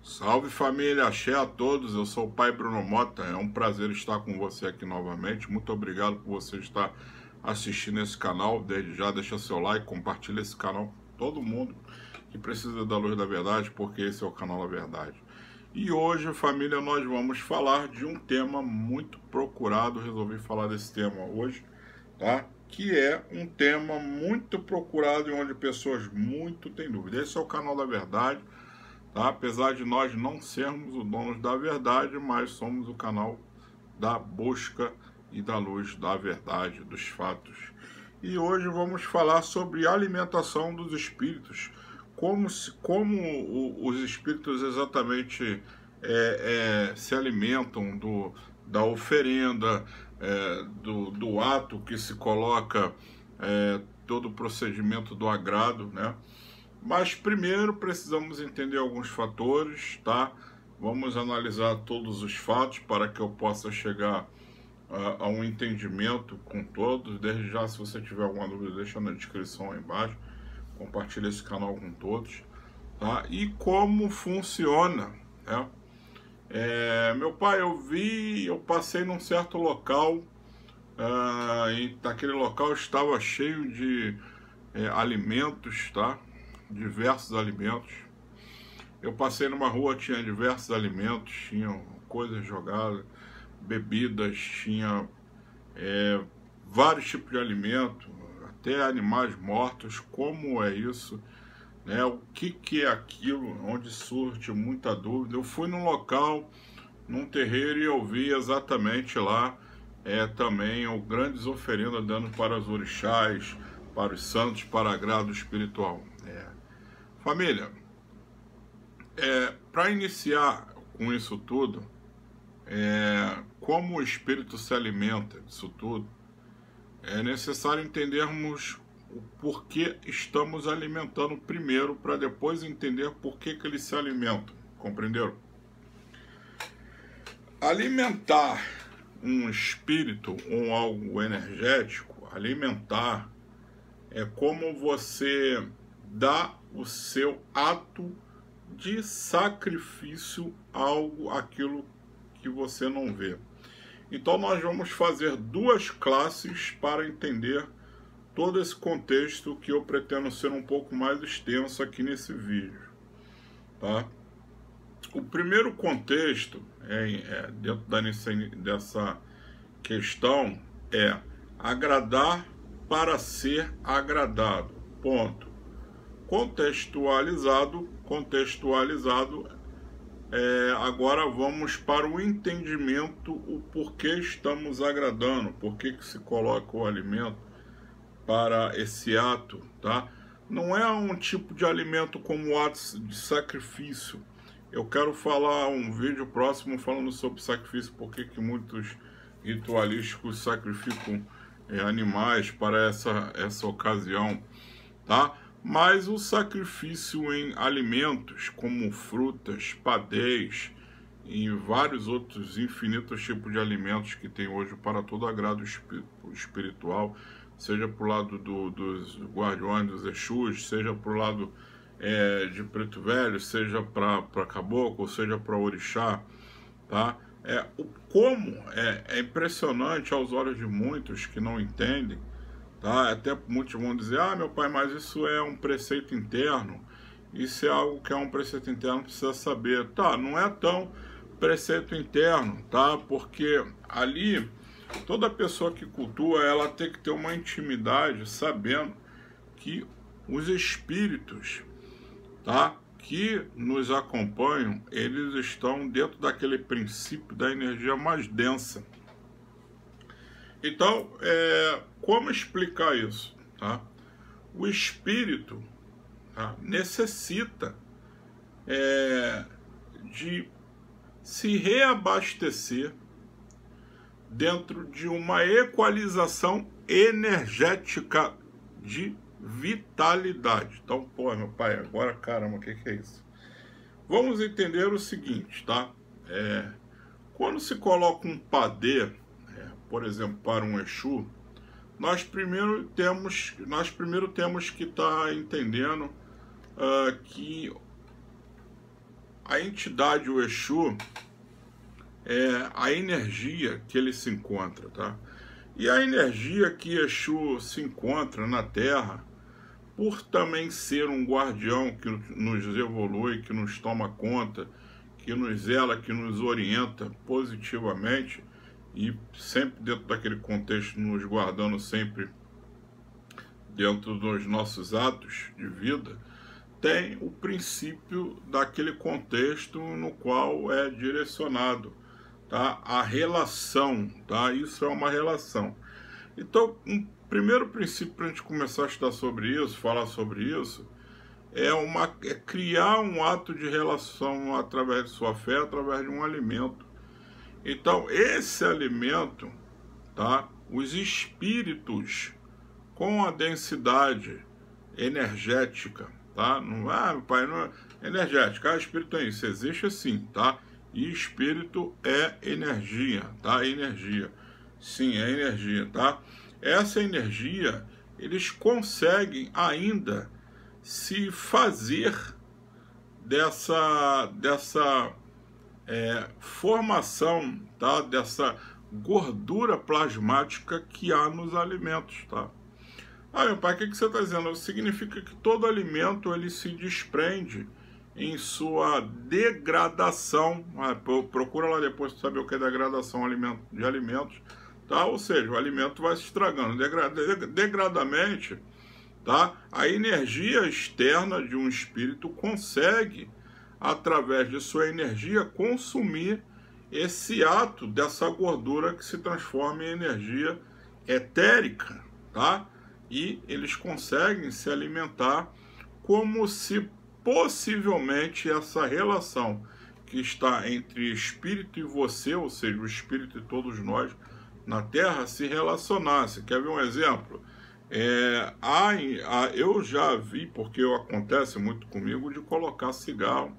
Salve família, axé a todos, eu sou o Pai Bruno Mota, é um prazer estar com você aqui novamente, muito obrigado por você estar assistindo esse canal, desde já deixa seu like, compartilha esse canal com todo mundo que precisa da luz da verdade, porque esse é o canal da verdade. E hoje, família, nós vamos falar de um tema muito procurado, resolvi falar desse tema hoje, tá? Que é um tema muito procurado e onde pessoas muito têm dúvida. Esse é o canal da verdade. Tá? Apesar de nós não sermos os donos da verdade, mas somos o canal da busca e da luz da verdade, dos fatos. E hoje vamos falar sobre alimentação dos espíritos, como os espíritos exatamente se alimentam da oferenda, do ato que se coloca, todo o procedimento do agrado, né? Mas primeiro precisamos entender alguns fatores, tá? Vamos analisar todos os fatos para que eu possa chegar a um entendimento com todos. Desde já, se você tiver alguma dúvida, deixa na descrição aí embaixo. Compartilha esse canal com todos, tá? E como funciona, né? Meu pai, eu passei num certo local, e naquele local estava cheio de alimentos, tá? Diversos alimentos. Eu passei numa rua, tinha diversos alimentos, tinha coisas jogadas, bebidas, tinha vários tipos de alimento, até animais mortos. Como é isso, né? O que é aquilo? Onde surge muita dúvida. Eu fui num local, num terreiro, e eu vi exatamente lá também grandes oferendas dando para os orixás, para os santos, para agrado espiritual. Família, para iniciar com isso tudo, como o espírito se alimenta disso tudo, é necessário entendermos o porquê estamos alimentando primeiro, para depois entender por que eles se alimentam, compreenderam? Alimentar um espírito ou algo energético, alimentar é como você dá o seu ato de sacrifício àquilo que você não vê. Então nós vamos fazer duas classes para entender todo esse contexto, que eu pretendo ser um pouco mais extenso aqui nesse vídeo, tá? O primeiro contexto dentro dessa questão é agradar para ser agradado, ponto. Contextualizado, agora vamos para o entendimento, o porquê estamos agradando, por que se coloca o alimento para esse ato, tá? Não é um tipo de alimento como ato de sacrifício. Eu quero falar um vídeo próximo falando sobre sacrifício, porque que muitos ritualísticos sacrificam animais para essa ocasião, tá? Mas o sacrifício em alimentos como frutas, padês e vários outros infinitos tipos de alimentos que tem hoje para todo agrado espiritual, seja por lado dos guardiões dos Exus, seja por lado de Preto Velho, seja para Caboclo, seja para Orixá, tá? Como é impressionante aos olhos de muitos que não entendem, tá? Até muitos vão dizer, meu pai, mas isso é um preceito interno, isso é algo que é um preceito interno, precisa saber. Tá, não é tão preceito interno, tá? Porque ali, toda pessoa que cultua, ela tem que ter uma intimidade, sabendo que os espíritos, tá, que nos acompanham, eles estão dentro daquele princípio da energia mais densa. Então, como explicar isso? Tá? O espírito, tá, necessita de se reabastecer dentro de uma equalização energética de vitalidade. Então, meu pai, agora, caramba, o que é isso? Vamos entender o seguinte, tá? Quando se coloca um padê, por exemplo, para um Exu, nós primeiro temos que estar entendendo que a entidade, o Exu, é a energia que ele se encontra, tá? E a energia que Exu se encontra na Terra, por também ser um guardião que nos evolui, que nos toma conta, que nos zela, que nos orienta positivamente, e sempre dentro daquele contexto, nos guardando sempre dentro dos nossos atos de vida, tem o princípio daquele contexto no qual é direcionado, tá? A relação, tá? Isso é uma relação. Então, um primeiro princípio para a gente começar a estudar sobre isso, falar sobre isso, é criar um ato de relação através de sua fé, através de um alimento. Então, esse alimento, tá? Os espíritos com a densidade energética, tá? Não, meu pai, não é energética. Espírito é isso, existe sim, tá? E espírito é energia, tá? Energia. Sim, é energia, tá? Essa energia, eles conseguem ainda se fazer dessa formação, tá? Dessa gordura plasmática que há nos alimentos, tá? Meu pai, o que você está dizendo? Significa que todo alimento ele se desprende em sua degradação. Procura lá depois para saber o que é degradação de alimentos, tá? Ou seja, o alimento vai se estragando degradamente, tá? A energia externa de um espírito consegue, através de sua energia, consumir esse ato dessa gordura que se transforma em energia etérica, tá? E eles conseguem se alimentar como se possivelmente essa relação que está entre espírito e você, ou seja, o espírito e todos nós na Terra, se relacionasse. Quer ver um exemplo? Eu já vi, porque acontece muito comigo, de colocar cigarro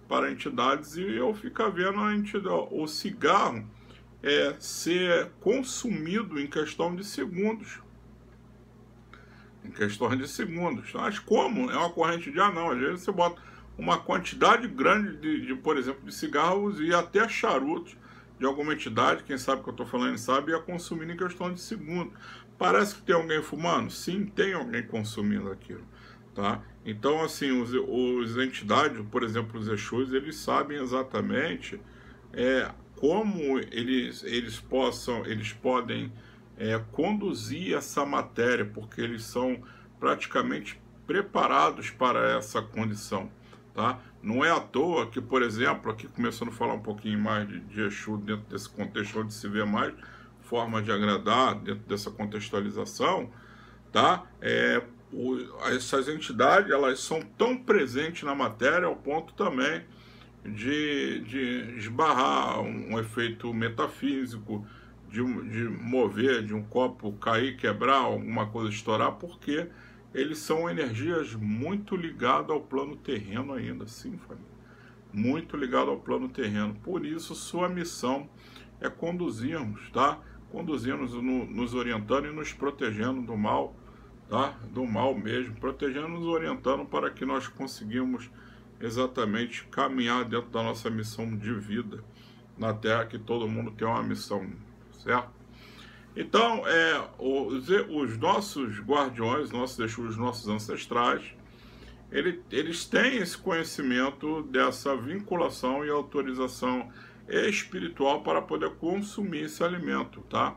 para entidades e eu ficar vendo o cigarro ser consumido em questão de segundos. Mas como? É uma corrente de não. Às vezes você bota uma quantidade grande por exemplo, de cigarros e até charutos de alguma entidade, quem sabe que eu estou falando sabe, ia consumindo em questão de segundos. Parece que tem alguém fumando? Sim, tem alguém consumindo aquilo, tá? Então, assim, os entidades, por exemplo, os Exus, eles sabem exatamente como eles podem conduzir essa matéria, porque eles são praticamente preparados para essa condição, tá? Não é à toa que, por exemplo, aqui começando a falar um pouquinho mais de Exu dentro desse contexto onde se vê mais forma de agradar, dentro dessa contextualização, tá? Essas entidades, elas são tão presentes na matéria ao ponto também de esbarrar um efeito metafísico, de mover, de um copo cair, quebrar, alguma coisa estourar, porque eles são energias muito ligadas ao plano terreno ainda, sim, família. Muito ligado ao plano terreno. Por isso, sua missão é conduzirmos, tá? Conduzirmos, nos orientando e nos protegendo do mal, tá? Do mal mesmo, protegendo, nos orientando para que nós conseguimos exatamente caminhar dentro da nossa missão de vida na Terra, que todo mundo tem uma missão, certo? Então, os nossos guardiões, os nossos ancestrais, eles têm esse conhecimento dessa vinculação e autorização espiritual para poder consumir esse alimento, tá?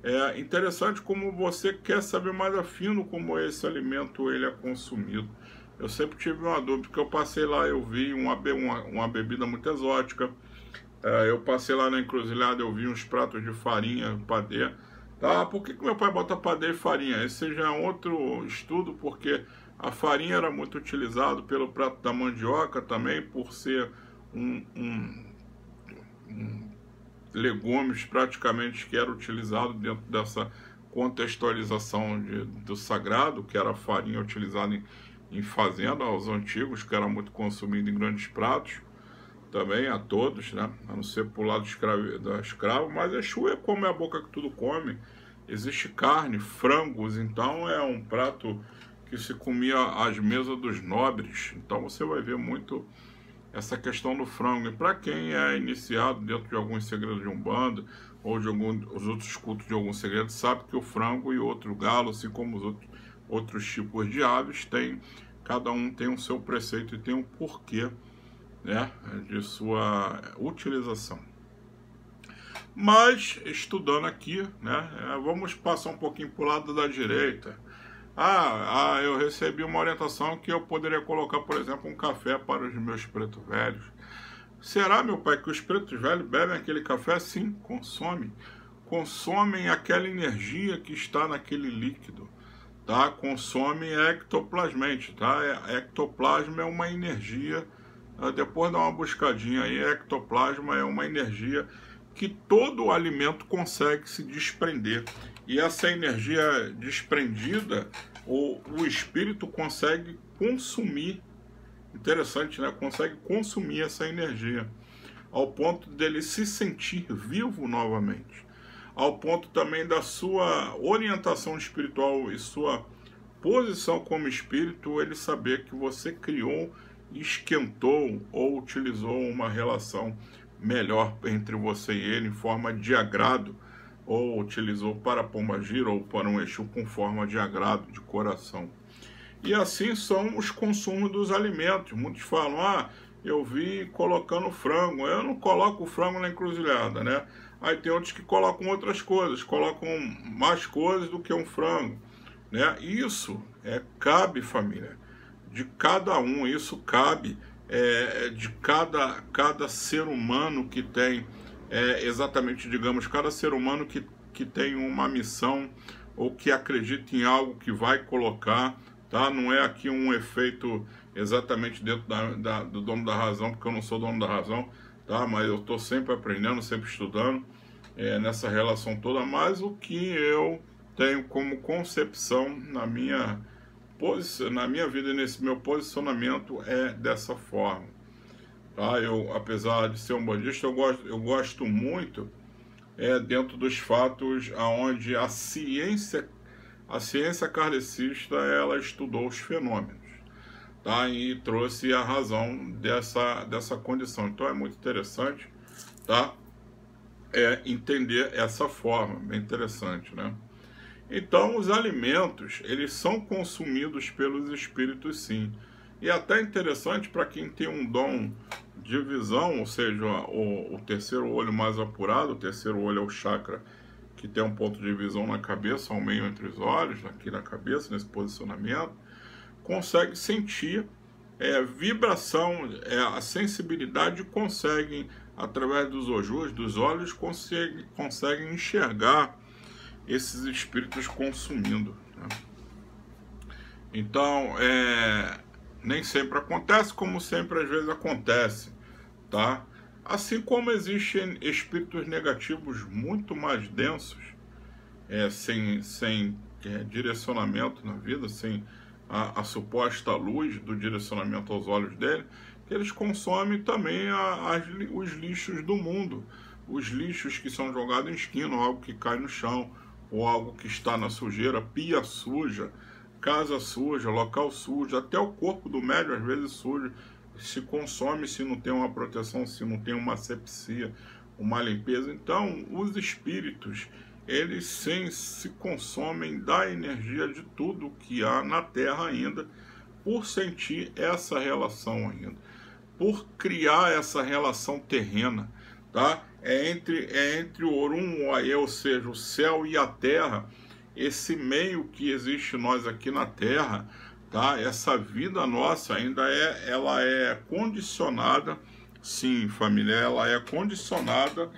É interessante como você quer saber mais a fundo como esse alimento ele é consumido. Eu sempre tive uma dúvida, porque eu passei lá, eu vi uma bebida muito exótica, eu passei lá na encruzilhada, eu vi uns pratos de farinha, padê. Tá, por que meu pai bota padê e farinha? Esse já é um estudo, porque a farinha era muito utilizado pelo prato da mandioca também, por ser um legumes praticamente que era utilizado dentro dessa contextualização do sagrado, que era a farinha utilizada em fazenda aos antigos, que era muito consumida em grandes pratos, também a todos, né? A não ser pro lado da escravo, mas Exu é como é a boca que tudo come. Existe carne, frangos, então é um prato que se comia às mesas dos nobres. Então você vai ver muito essa questão do frango. E para quem é iniciado dentro de alguns segredos de Umbanda ou de os outros cultos de alguns segredos, sabe que o frango e outro galo, assim como os outros tipos de aves, cada um tem o seu preceito e tem um porquê, né, de sua utilização. Mas, estudando aqui, né, vamos passar um pouquinho para o lado da direita. Eu recebi uma orientação que eu poderia colocar, por exemplo, um café para os meus pretos velhos. Será, meu pai, que os pretos velhos bebem aquele café? Sim, consomem aquela energia que está naquele líquido, tá? Consomem ectoplasmente, tá? Ectoplasma é uma energia, depois dá uma buscadinha aí, ectoplasma é uma energia que todo o alimento consegue se desprender. E essa energia desprendida, o espírito consegue consumir. Interessante, né? Consegue consumir essa energia, ao ponto dele se sentir vivo novamente. Ao ponto também da sua orientação espiritual e sua posição como espírito, ele saber que você criou, esquentou ou utilizou uma relação melhor entre você e ele em forma de agrado, ou utilizou para Pombagira ou para um Exu com forma de agrado, de coração. E assim são os consumos dos alimentos. Muitos falam, eu vi colocando frango. Eu não coloco o frango na encruzilhada, né? Aí tem outros que colocam outras coisas, colocam mais coisas do que um frango, né? Isso cabe, família, de cada um. Isso cabe de cada ser humano que tem, exatamente, digamos, cada ser humano que tem uma missão ou que acredita em algo que vai colocar, tá? Não é aqui um efeito exatamente dentro do dono da razão, porque eu não sou dono da razão, tá? Mas eu estou sempre aprendendo, sempre estudando nessa relação toda. Mas o que eu tenho como concepção na minha vida, nesse meu posicionamento, é dessa forma, tá? Eu, apesar de ser um bandista, eu gosto muito dentro dos fatos aonde a ciência kardecista, ela estudou os fenômenos, tá? E trouxe a razão dessa condição. Então é muito interessante, tá? Entender essa forma, bem interessante, né? Então os alimentos, eles são consumidos pelos espíritos, sim. E até interessante para quem tem um dom de visão, ou seja, o terceiro olho mais apurado. O terceiro olho é o chakra que tem um ponto de visão na cabeça, ao meio entre os olhos, aqui na cabeça, nesse posicionamento, consegue sentir vibração, a sensibilidade, conseguem, através dos ojos, dos olhos, conseguem enxergar esses espíritos consumindo, né? Então, nem sempre acontece, como sempre às vezes acontece, tá? Assim como existem espíritos negativos muito mais densos, sem direcionamento na vida, sem a suposta luz do direcionamento aos olhos dele, que eles consomem também os lixos do mundo, os lixos que são jogados em esquina, algo que cai no chão, ou algo que está na sujeira, pia suja, casa suja, local sujo, até o corpo do médium às vezes sujo, se consome se não tem uma proteção, se não tem uma asepsia, uma limpeza. Então, os espíritos, eles sim se consomem da energia de tudo que há na Terra ainda, por sentir essa relação ainda, por criar essa relação terrena, tá? Entre o Orum, ou seja, o céu e a terra, esse meio que existe nós aqui na Terra, tá? Essa vida nossa ainda ela é condicionada, sim, família, ela é condicionada,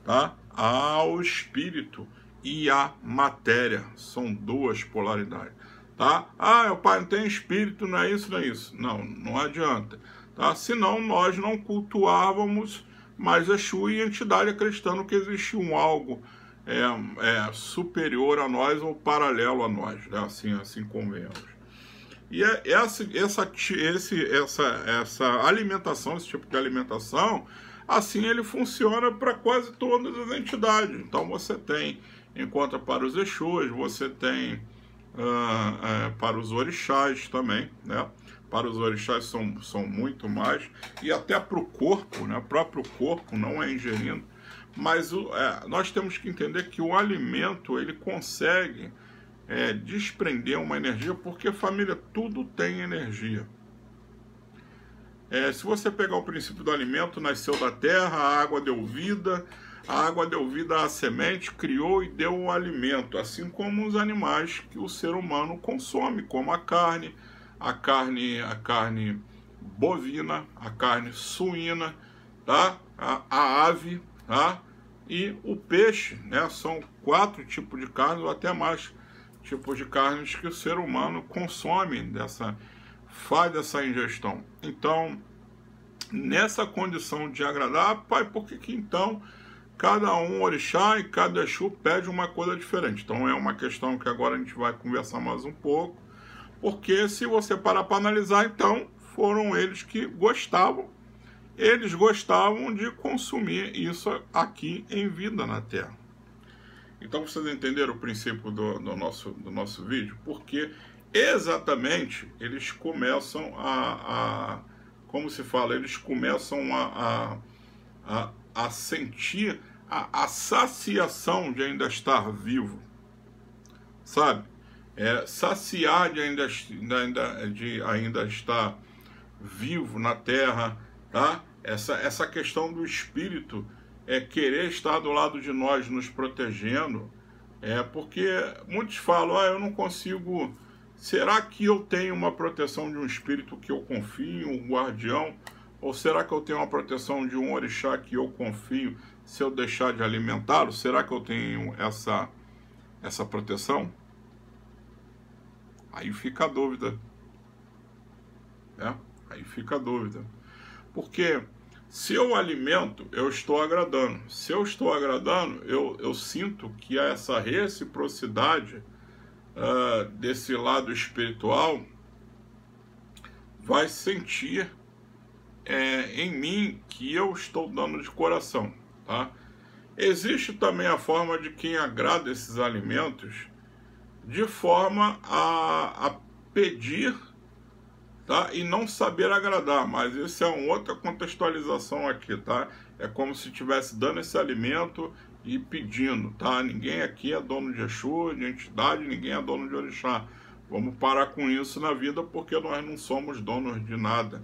tá? Ao espírito e à matéria. São duas polaridades, tá? O pai não tem espírito, não é isso, não é isso. Não adianta, tá? Senão nós não cultuávamos mais Exu e entidade, acreditando que existe algo superior a nós ou paralelo a nós, né? Assim convenhamos. E essa alimentação, esse tipo de alimentação, assim ele funciona para quase todas as entidades. Então você tem, enquanto para os Exus, você tem para os orixás também, né? para os orixás são muito mais, e até para o corpo, né? O próprio corpo não é ingerindo, mas nós temos que entender que o alimento, ele consegue desprender uma energia, porque, família, tudo tem energia. Se você pegar o princípio do alimento, nasceu da terra, a água deu vida à semente, criou e deu o alimento, assim como os animais que o ser humano consome, como a carne bovina, a carne suína, tá? A ave, tá? E o peixe, né? São 4 tipos de carne ou até mais tipos de carnes que o ser humano consome, faz dessa ingestão. Então, nessa condição de agradar, pai, por que então cada um orixá e cada Exu pede uma coisa diferente? Então é uma questão que agora a gente vai conversar mais um pouco, porque se você parar para analisar, então foram eles que gostavam de consumir isso aqui em vida na Terra. Então vocês entenderam o princípio do nosso vídeo? Porque exatamente eles começam como se fala, eles começam a sentir a saciação de ainda estar vivo, sabe? Saciar de ainda estar vivo na Terra, tá? Essa questão do espírito querer estar do lado de nós, nos protegendo, porque muitos falam, eu não consigo. Será que eu tenho uma proteção de um espírito que eu confio, um guardião? Ou será que eu tenho uma proteção de um orixá que eu confio se eu deixar de alimentá-lo? Será que eu tenho essa proteção? Aí fica a dúvida. Aí fica a dúvida. Porque se eu alimento, eu estou agradando. Se eu estou agradando, eu sinto que há essa reciprocidade desse lado espiritual, vai sentir em mim que eu estou dando de coração, tá? Existe também a forma de quem agrada esses alimentos de forma a pedir, tá? E não saber agradar, mas isso é uma outra contextualização aqui, tá? É como se estivesse dando esse alimento e pedindo, tá? Ninguém aqui é dono de Exu, de entidade, ninguém é dono de orixá. Vamos parar com isso na vida, porque nós não somos donos de nada,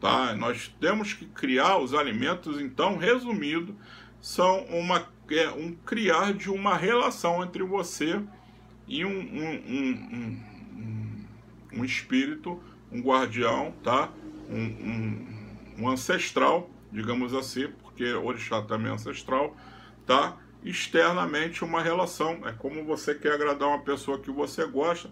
tá? Nós temos que criar os alimentos, então, resumido, são um criar de uma relação entre você e um espírito, um guardião, tá? Um ancestral, digamos assim, porque orixá também é ancestral, tá? Externamente uma relação. É como você quer agradar uma pessoa que você gosta,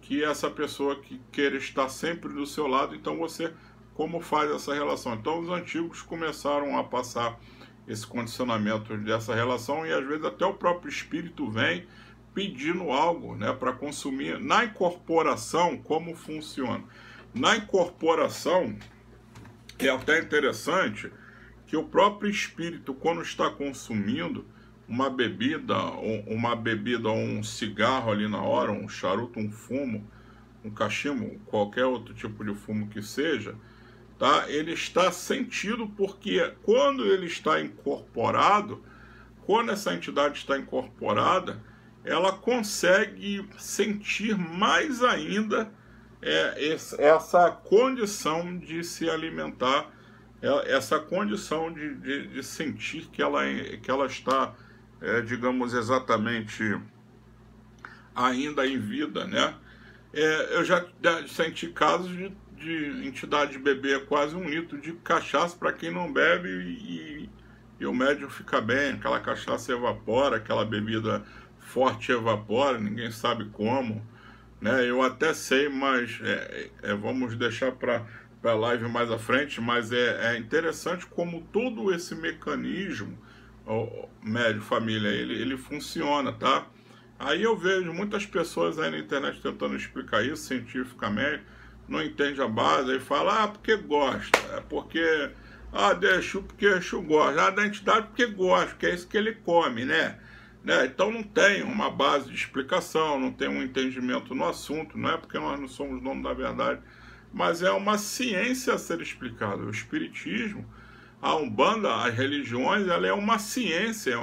que essa pessoa que queira estar sempre do seu lado, então você, como faz essa relação? Então os antigos começaram a passar esse condicionamento dessa relação, e às vezes até o próprio espírito vem pedindo algo, né, para consumir. Na incorporação, como funciona? Na incorporação, é até interessante que o próprio espírito, quando está consumindo uma bebida ou um cigarro ali na hora, um charuto, um fumo, um cachimbo, qualquer outro tipo de fumo que seja, tá? Ele está sentido, porque quando ele está incorporado, quando essa entidade está incorporada, ela consegue sentir mais ainda essa condição de se alimentar, essa condição de sentir que ela está, digamos, exatamente ainda em vida, né? Eu já senti casos de entidade beber quase 1 litro de cachaça para quem não bebe e o médium fica bem, aquela cachaça evapora, aquela bebida forte evapora, ninguém sabe como, né? Eu até sei, mas vamos deixar para a live mais à frente, mas é interessante como todo esse mecanismo, médio família, ele funciona, tá? Aí eu vejo muitas pessoas aí na internet tentando explicar isso cientificamente, não entende a base, aí fala, porque gosta, porque, da Exu porque Exu gosta, da entidade porque gosta, porque é isso que ele come, né? Então não tem uma base de explicação, não tem um entendimento no assunto, não é porque nós não somos donos da verdade, mas é uma ciência a ser explicada. O espiritismo, a Umbanda, as religiões, ela é uma ciência,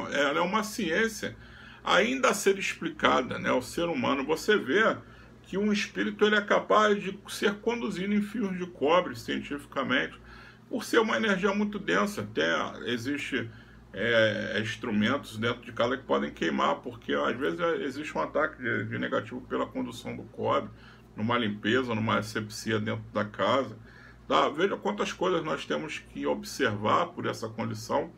ainda a ser explicada, né? O ser humano, você vê que um espírito ele é capaz de ser conduzido em fios de cobre cientificamente, por ser uma energia muito densa. Até existe instrumentos dentro de casa que podem queimar, porque às vezes existe um ataque de negativo pela condução do cobre, numa limpeza, numa asepsia dentro da casa. Tá? Veja quantas coisas nós temos que observar por essa condição.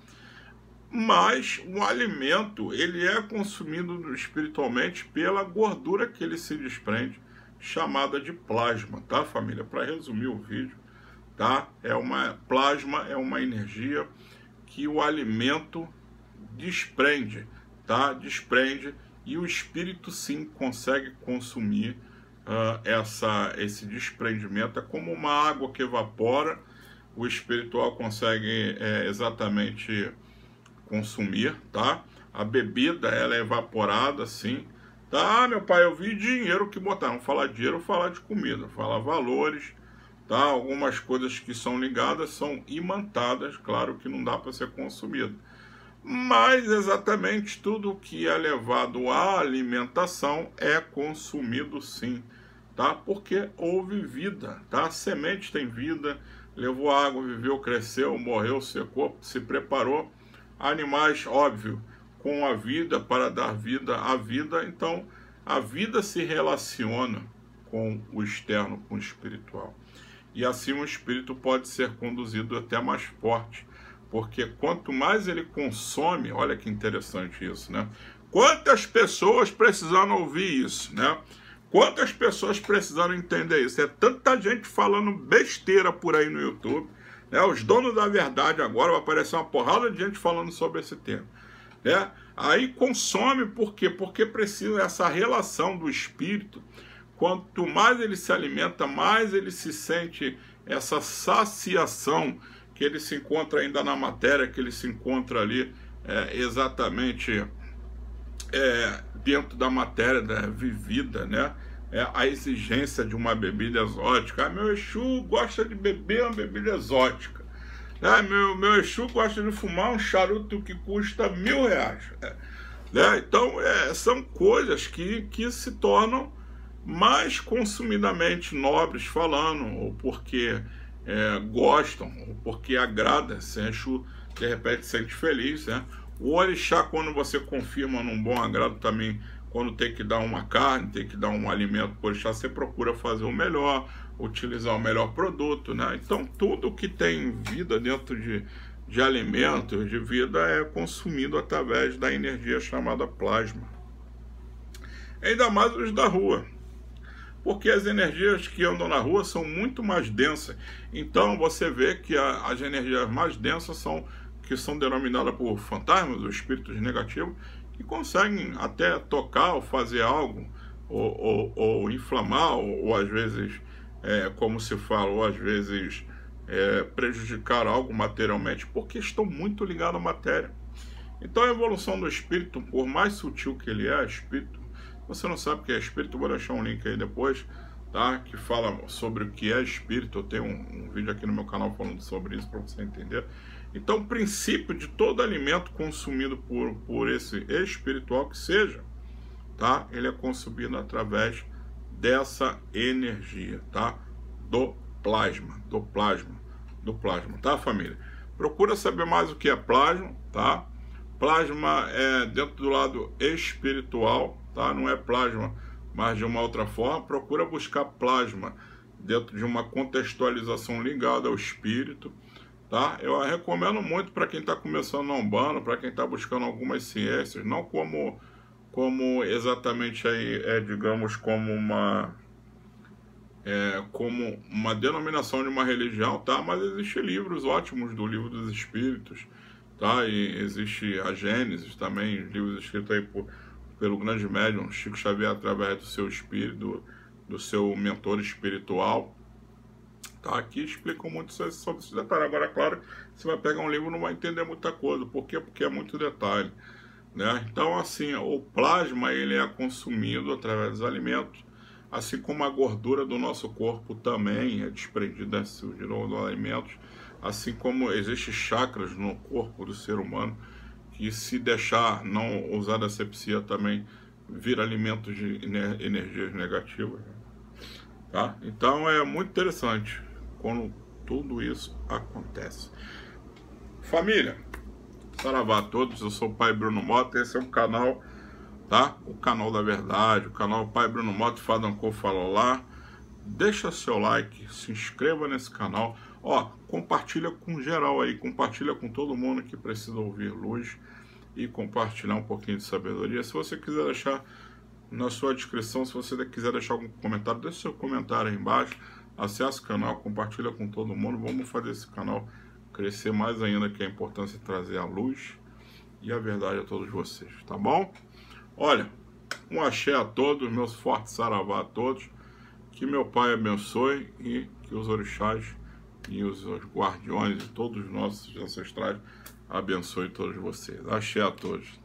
Mas o alimento, ele é consumido espiritualmente pela gordura que ele se desprende, chamada de plasma, tá, família? Para resumir o vídeo, tá? Plasma é uma energia que o alimento desprende, tá? Desprende, e o espírito sim consegue consumir esse desprendimento. É como uma água que evapora, o espiritual consegue exatamente consumir, tá? A bebida, ela é evaporada, sim, tá? Ah, meu pai, eu vi dinheiro que botaram. Não falar dinheiro, falar de comida, falar valores, tá? Algumas coisas que são ligadas são imantadas, claro que não dá para ser consumido. Mas exatamente tudo que é levado à alimentação é consumido sim, tá? Porque houve vida, tá? A semente tem vida, levou água, viveu, cresceu, morreu, secou, se preparou. Animais, óbvio, com a vida para dar vida à vida. Então, a vida se relaciona com o externo, com o espiritual. E assim o espírito pode ser conduzido até mais forte, porque quanto mais ele consome, olha que interessante isso, né? Quantas pessoas precisaram ouvir isso, né? Quantas pessoas precisaram entender isso? É tanta gente falando besteira por aí no YouTube, né? Os donos da verdade agora, vai aparecer uma porrada de gente falando sobre esse tema, né? Aí consome, por quê? Porque precisa essa relação do espírito. Quanto mais ele se alimenta, mais ele se sente essa saciação que ele se encontra ainda na matéria, que ele se encontra ali exatamente dentro da matéria vivida, né? A exigência de uma bebida exótica. Ah, meu Exu gosta de beber uma bebida exótica. Ah, meu Exu gosta de fumar um charuto que custa R$1.000. Né? Então, são coisas que se tornam mais consumidamente nobres falando, ou porque gostam, ou porque agrada. Se Exu, de repente, se sente feliz, né? O orixá, quando você confirma num bom agrado também, quando tem que dar uma carne, tem que dar um alimento para o orixá, você procura fazer o melhor, utilizar o melhor produto, né? Então, tudo que tem vida dentro de alimentos, de vida, é consumido através da energia chamada plasma. Ainda mais os da rua, porque as energias que andam na rua são muito mais densas. Então, você vê que as energias mais densas que são denominadas por fantasmas, os espíritos negativos, que conseguem até tocar ou fazer algo, ou inflamar, ou às vezes, como se fala, ou às vezes prejudicar algo materialmente, porque estão muito ligados à matéria. Então a evolução do espírito, por mais sutil que ele espírito, você não sabe o que é espírito, vou deixar um link aí depois, tá? Que fala sobre o que é espírito. Eu tenho um vídeo aqui no meu canal falando sobre isso para você entender. Então, o princípio de todo alimento consumido por esse espiritual que seja, tá? Ele é consumido através dessa energia, tá? Do plasma, tá, família? Procura saber mais o que é plasma, tá? Plasma é dentro do lado espiritual, tá? Não é plasma, mas de uma outra forma. Procura buscar plasma dentro de uma contextualização ligada ao espírito, tá? Eu recomendo muito para quem está começando na Umbanda, para quem está buscando algumas ciências, não como exatamente aí, digamos, como uma denominação de uma religião, tá? Mas existem livros ótimos do Livro dos Espíritos, tá? E existe a Gênesis também, livros escritos aí pelo grande médium Chico Xavier, através do seu espírito, do seu mentor espiritual. Tá, aqui explicam muito sobre esse detalhe. Agora, claro, você vai pegar um livro e não vai entender muita coisa. Por quê? Porque é muito detalhe, né? Então, assim, o plasma, ele é consumido através dos alimentos. assim como a gordura do nosso corpo também é desprendida dos alimentos, assim como existem chakras no corpo do ser humano, que se deixar não usar a asepsia também vira alimentos de energias negativas, tá? Então é muito interessante quando tudo isso acontece. Família, saravá a todos, eu sou o Pai Bruno Mota, esse é um canal, tá? O canal da verdade, o canal Pai Bruno Mota e Fadancô Falou Lá. Deixa seu like, se inscreva nesse canal, ó, compartilha com geral aí, compartilha com todo mundo que precisa ouvir luz e compartilhar um pouquinho de sabedoria. Se você quiser deixar na sua descrição, se você quiser deixar algum comentário, deixa seu comentário aí embaixo, acesse o canal, compartilha com todo mundo, vamos fazer esse canal crescer mais ainda, que é a importância de trazer a luz e a verdade a todos vocês, tá bom? Olha, um axé a todos, meus fortes saravá a todos, que meu Pai abençoe e que os orixás e os guardiões e todos os nossos ancestrais abençoem todos vocês. Axé a todos.